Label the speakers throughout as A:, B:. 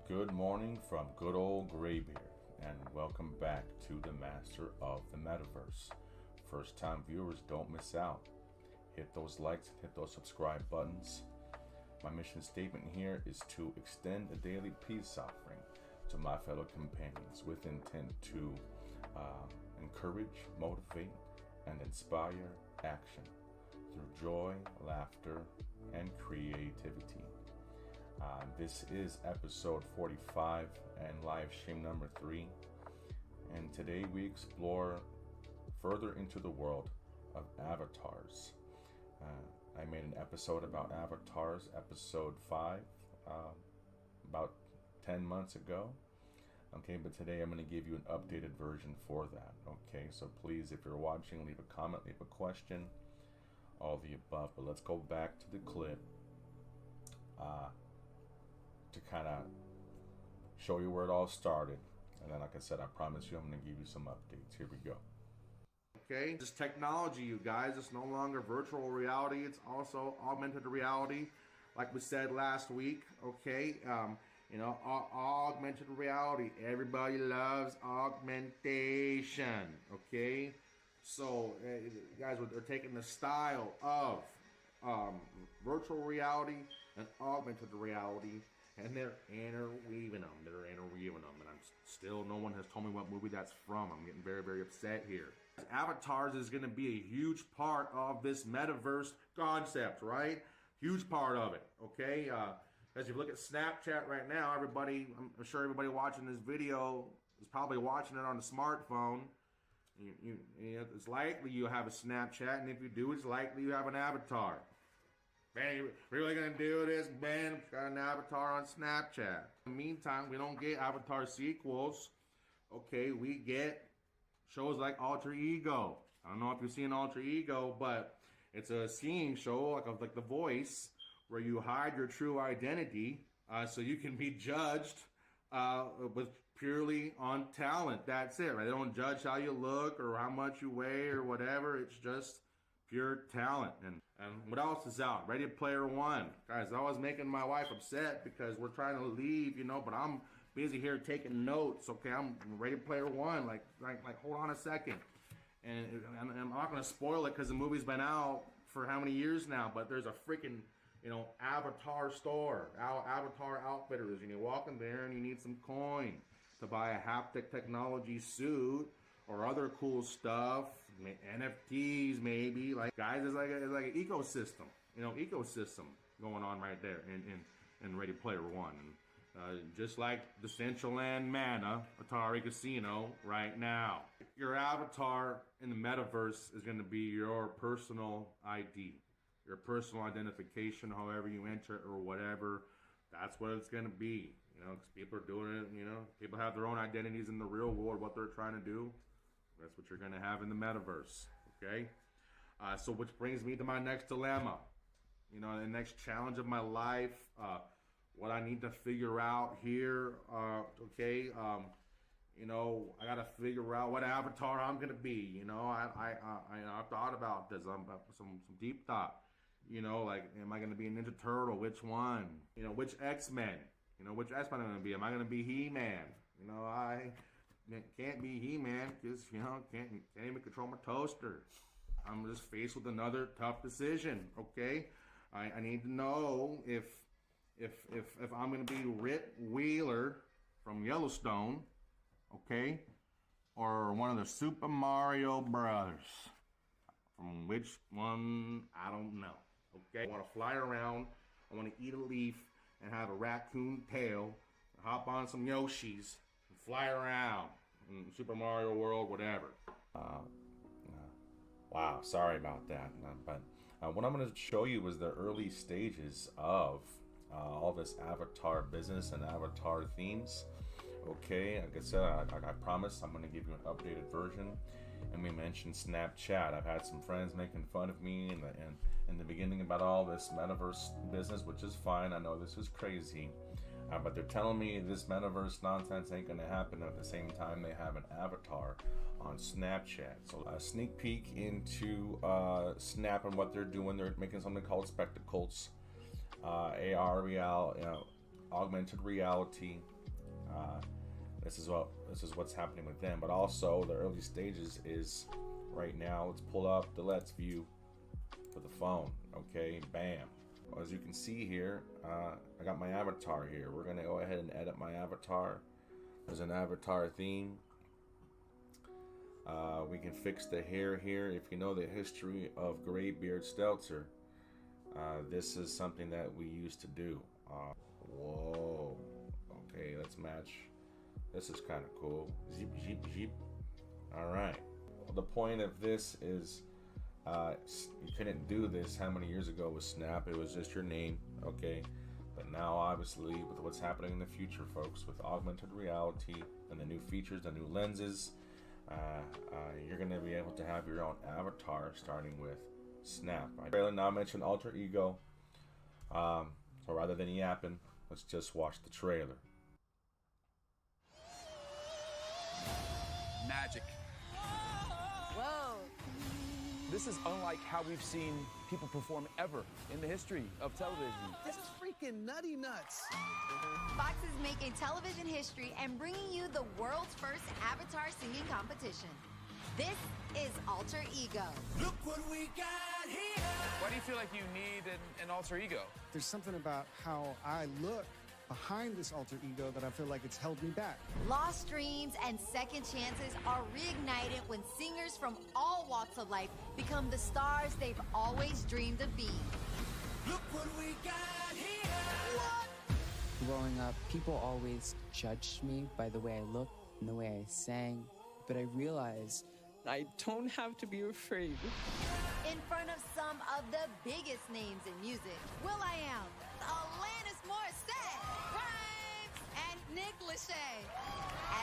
A: Good morning from good old GrayBeard, and welcome back to the master of the MetaVerse. First time viewers, don't miss out. Hit those likes and hit those subscribe buttons. My mission statement here is to extend a daily peace offering to my fellow companions with intent to encourage, motivate, and inspire action through joy, laughter, and creativity. This is episode 45 and live stream number 3. And today we explore further into the world of avatars. I made an episode about avatars, episode 5, about 10 months ago. Okay, but today I'm going to give you an updated version for that. Okay, so please, if you're watching, leave a comment, leave a question, all the above. But let's go back to the clip to kind of show you where it all started. And then, like I said, I promise you I'm going to give you some updates. Here we go.
B: Okay, this technology, you guys, it's no longer virtual reality. It's also augmented reality, like we said last week. Okay, augmented reality. Everybody loves augmentation. Okay, so guys, they're taking the style of virtual reality and augmented reality, and they're interweaving them. And I'm still, no one has told me what movie that's from. I'm getting very, very upset here. Avatars is going to be a huge part of this metaverse concept, right? Huge part of it, okay? As you look at Snapchat right now, I'm sure everybody watching this video is probably watching it on a smartphone. It's likely you have a Snapchat, and if you do, it's likely you have an avatar. Man, you really gonna do this? Man, got an avatar on Snapchat. In the meantime, we don't get avatar sequels. Okay, we get shows like Alter Ego. I don't know if you've seen Alter Ego, but it's a singing show like The Voice, where you hide your true identity so you can be judged with purely on talent. That's it, right? They don't judge how you look or how much you weigh or whatever. It's just pure talent. And what else is out? Ready Player One. Guys, I was making my wife upset because we're trying to leave, but I'm busy here taking notes. Okay, I'm Ready Player One. Like hold on a second. And I'm not going to spoil it because the movie's been out for how many years now, but there's a freaking Avatar store, Avatar Outfitters, and you walk in there and you need some coin to buy a haptic technology suit or other cool stuff, NFTs maybe. Like, guys, it's like an ecosystem, ecosystem going on right there in Ready Player One. And just like the Decentraland Mana Atari Casino right now. Your avatar in the metaverse is going to be your personal ID. Your personal identification, however you enter it or whatever, that's what it's going to be. Because people are doing it, people have their own identities in the real world, what they're trying to do. That's what you're going to have in the metaverse, okay? So which brings me to my next dilemma. The next challenge of my life, what I need to figure out here, okay? I got to figure out what avatar I'm going to be. I thought about this, some deep thought. Am I going to be a Ninja Turtle? Which one? Which X-Men? Which X-Men I'm going to be? Am I going to be He-Man? I can't be He-Man because, can't even control my toaster. I'm just faced with another tough decision, okay? I need to know if I'm going to be Rip Wheeler from Yellowstone, okay? Or one of the Super Mario Brothers. From which one, I don't know. Okay, I want to fly around, I want to eat a leaf and have a raccoon tail, hop on some Yoshis, and fly around in Super Mario World, whatever.
A: Wow, sorry about that. But what I'm going to show you is the early stages of all this avatar business and avatar themes. Okay, like I said, I promise I'm going to give you an updated version. And we mentioned Snapchat. I've had some friends making fun of me in the beginning about all this metaverse business, which is fine. I know this is crazy. But they're telling me this metaverse nonsense ain't going to happen at the same time they have an avatar on Snapchat. So a sneak peek into Snap and what they're doing. They're making something called Spectacles, AR, augmented reality. This is what's happening with them. But also the early stages is right now. Let's pull up the Let's View for the phone. Okay, bam. As you can see here, I got my avatar here. We're gonna go ahead and edit my avatar. There's an avatar theme. We can fix the hair here. If you know the history of GrayBeard Stelzer, this is something that we used to do. Whoa. Okay, let's match. This is kind of cool. Zip, zip, zip. All right. Well, the point of this is you couldn't do this how many years ago with Snap. It was just your name, okay? But now, obviously, with what's happening in the future, folks, with augmented reality and the new features, the new lenses, you're going to be able to have your own avatar starting with Snap. I now mentioned alter ego. So rather than yapping, let's just watch the trailer.
C: Magic.
D: Whoa.
C: This is unlike how we've seen people perform ever in the history of television.
E: This is freaking nutty nuts.
D: Fox is making television history and bringing you the world's first Avatar singing competition. This is Alter Ego.
E: Look what we got here.
C: Why do you feel like you need an alter ego?
E: There's something about how I look behind this alter ego that I feel like it's held me back.
D: Lost dreams and second chances are reignited when singers from all walks of life become the stars they've always dreamed of being.
E: Look what we got here. What?
F: Growing up, people always judged me by the way I looked and the way I sang, but I realized I don't have to be afraid.
D: In front of some of the biggest names in music, will.i.am, Alanis Morissette, Grimes, and Nick Lachey,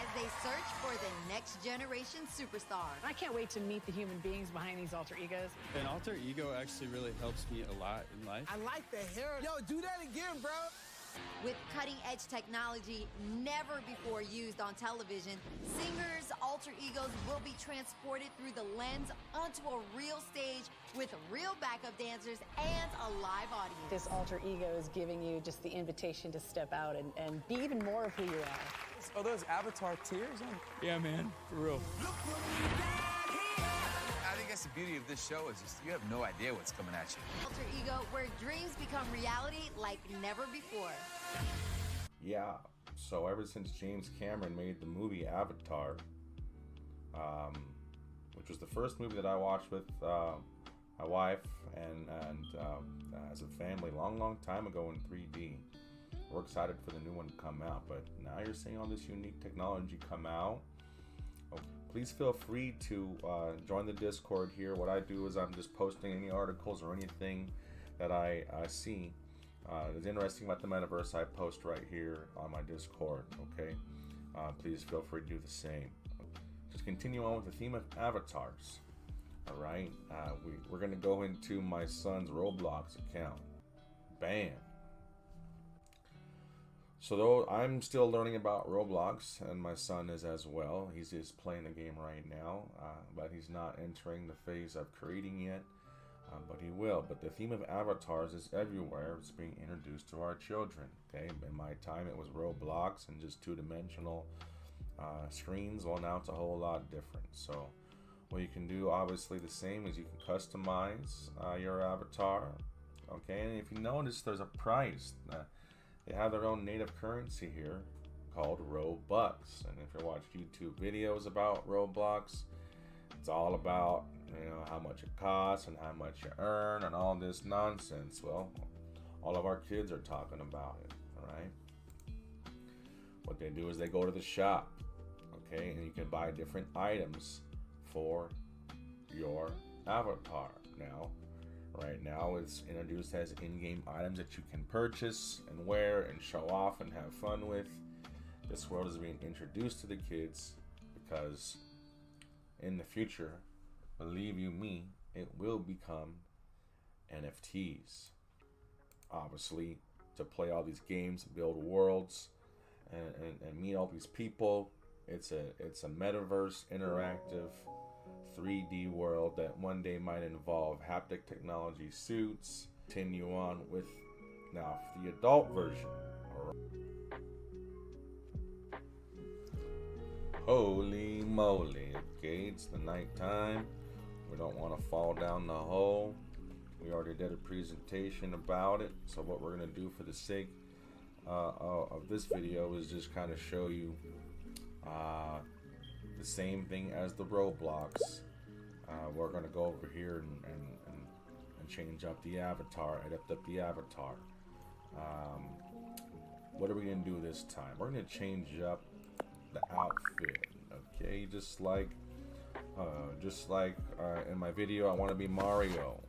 D: as they search for the next generation superstar.
G: I can't wait to meet the human beings behind these alter egos.
H: An alter ego actually really helps me a lot in life.
E: I like the hair. Yo, do that again, bro.
D: With cutting-edge technology never before used on television, singers' alter egos will be transported through the lens onto a real stage with real backup dancers and a live audience.
G: This alter ego is giving you just the invitation to step out and be even more of who you are.
C: Are those avatar tears?
H: Yeah, man, for real.
E: Look what we got here.
C: I think that's the beauty of this show is just you have no idea what's coming at you.
D: Alter ego, where dreams become reality like never before.
A: Yeah, so ever since James Cameron made the movie Avatar, which was the first movie that I watched with my wife and as a family, long time ago in 3D. We're excited for the new one to come out, but now you're seeing all this unique technology come out. Please feel free to join the Discord here. What I do is I'm just posting any articles or anything that I see that's interesting about the metaverse. I post right here on my Discord, okay? Please feel free to do the same. Just continue on with the theme of avatars, all right? We're going to go into my son's Roblox account. Bam. So though I'm still learning about Roblox, and my son is as well. He's just playing the game right now, but he's not entering the phase of creating yet, but he will. But the theme of avatars is everywhere. It's being introduced to our children, okay? In my time, it was Roblox and just two-dimensional screens. Well, now it's a whole lot different. So what you can do, obviously the same, is you can customize your avatar, okay? And if you notice, there's a price. They have their own native currency here called Robux. And if you watch YouTube videos about Roblox, it's all about, you know, how much it costs and how much you earn and all this nonsense. Well, all of our kids are talking about it, all right? What they do is they go to the shop, okay, and you can buy different items for your avatar. Now, right now it's introduced as in-game items that you can purchase and wear and show off and have fun with. This world is being introduced to the kids because in the future, believe you me, it will become NFTs. Obviously, to play all these games, build worlds, and meet all these people. It's a MetaVerse interactive 3D world that one day might involve haptic technology suits. Continue on with now the adult version. Holy moly. Okay, it's the nighttime. We don't want to fall down the hole. We already did a presentation about it. So what we're going to do for the sake of this video is just kind of show you the same thing as the Roblox. We're going to go over here and change up the avatar, adapt up the avatar. What are we going to do this time? We're going to change up the outfit. Okay, just like in my video, I want to be Mario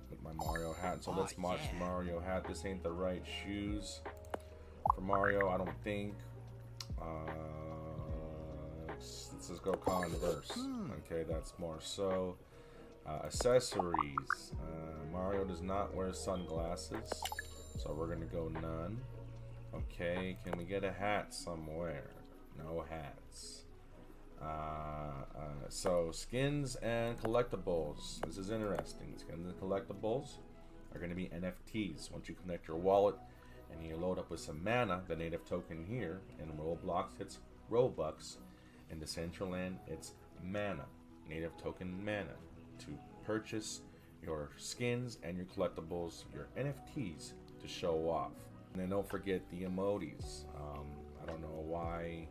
A: with my Mario hat. So let's watch Mario hat. This ain't the right shoes for Mario, I don't think. Let's just go Converse. Okay, that's more so. Accessories. Mario does not wear sunglasses, so we're gonna go none. Okay, can we get a hat somewhere? No hats. So skins and collectibles. This is interesting. Skins and collectibles are going to be NFTs. Once you connect your wallet and you load up with some mana, the native token here in Roblox, it's Robux. In Decentraland, it's mana, native token mana, to purchase your skins and your collectibles, your NFTs, to show off. And then don't forget the emojis. I don't know why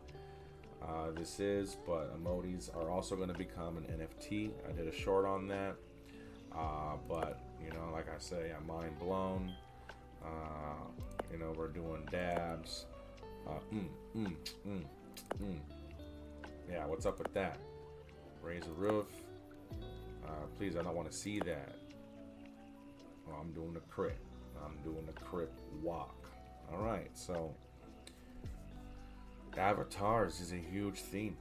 A: this is, but emojis are also going to become an NFT. I did a short on that, but you know, like I say, I'm mind blown. You know, we're doing dabs. Yeah, what's up with that? Raise a roof. Please, I don't want to see that. Oh, I'm doing the crit. I'm doing the crit walk. All right, so avatars is a huge theme.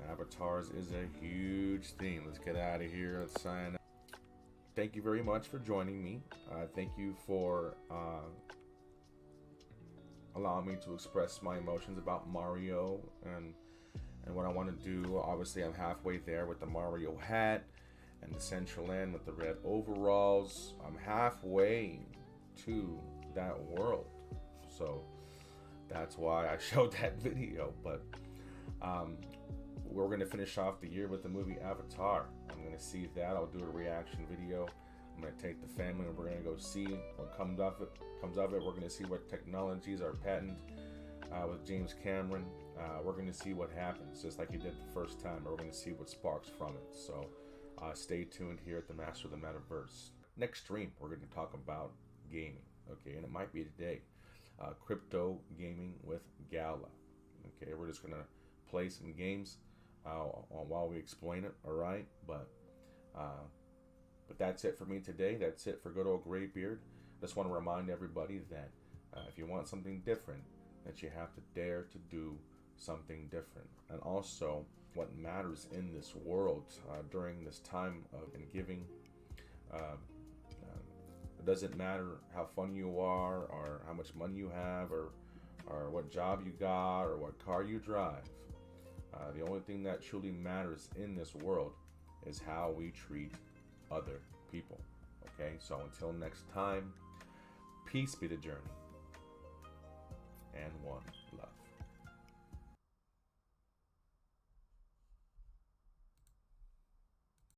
A: Avatars is a huge theme. Let's get out of here. Let's sign up. Thank you very much for joining me. Thank you for allowing me to express my emotions about Mario and what I want to do. Obviously, I'm halfway there with the Mario hat and the Decentraland with the red overalls. I'm halfway to that world, so that's why I showed that video. But we're going to finish off the year with the movie Avatar. I'm going to see that. I'll do a reaction video. I'm going to take the family and we're going to go see what comes of it. We're going to see what technologies are patented with James Cameron. We're going to see what happens, just like he did the first time. We're going to see what sparks from it. So stay tuned here at the Master of the Metaverse. Next stream, we're going to talk about gaming. Okay, and it might be today. Crypto gaming with Gala. Okay, we're just going to play some games while we explain it. All right, but that's it for me today. That's it for good old GrayBeard. Just want to remind everybody that if you want something different, that you have to dare to do something different. And also, what matters in this world during this time of giving, it doesn't matter how funny you are, or how much money you have, or what job you got, or what car you drive. The only thing that truly matters in this world is how we treat other people. Okay, so until next time, peace be the journey, and one love.